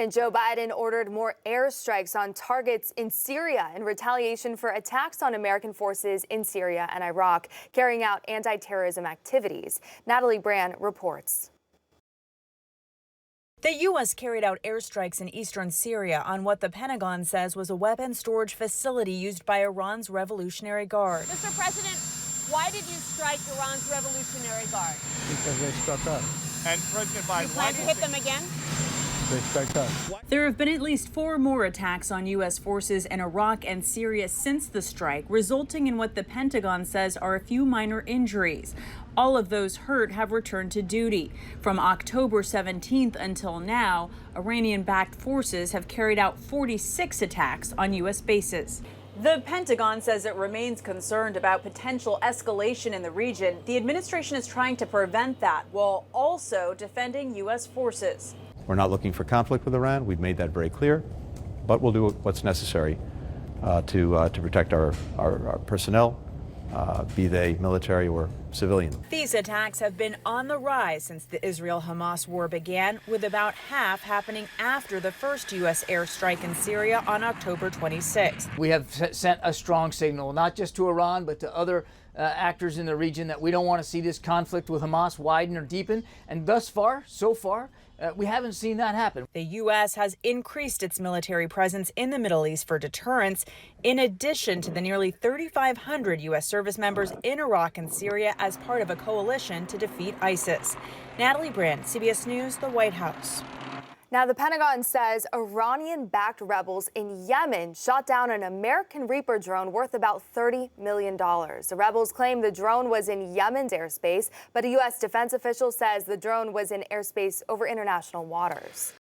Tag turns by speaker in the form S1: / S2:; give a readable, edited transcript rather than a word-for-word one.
S1: And Joe Biden ordered more airstrikes on targets in Syria in retaliation for attacks on American forces in Syria and Iraq carrying out anti-terrorism activities. Natalie Brand reports.
S2: The U.S. carried out airstrikes in eastern Syria on what the Pentagon says was a weapons storage facility used by Iran's Revolutionary Guard.
S3: Mr. President, why did you strike Iran's Revolutionary Guard?
S4: Because they struck us.
S5: And President Biden,
S3: You plan to hit them again?
S4: They struck us.
S2: There have been at least 4 more attacks on U.S. forces in Iraq and Syria since the strike, resulting in what the Pentagon says are a few minor injuries. All of those hurt have returned to duty. From October 17th until now, Iranian-backed forces have carried out 46 attacks on U.S. bases. The Pentagon says it remains concerned about potential escalation in the region. The administration is trying to prevent that while also defending U.S. forces.
S6: We're not looking for conflict with Iran. We've made that very clear, but we'll do what's necessary to protect our personnel, be they military or civilian.
S2: These attacks have been on the rise since the Israel-Hamas war began, with about half happening after the first U.S. airstrike in Syria on October 26th.
S7: We have sent a strong signal, not just to Iran, but to other actors in the region, that we don't want to see this conflict with Hamas widen or deepen. And thus far, we haven't seen that happen.
S2: The U.S. has increased its military presence in the Middle East for deterrence, in addition to the nearly 3,500 U.S. service members in Iraq and Syria as part of a coalition to defeat ISIS. Natalie Brand, CBS News, the White House.
S1: Now, the Pentagon says Iranian-backed rebels in Yemen shot down an American Reaper drone worth about $30 million. The rebels claim the drone was in Yemen's airspace, but a U.S. defense official says the drone was in airspace over international waters.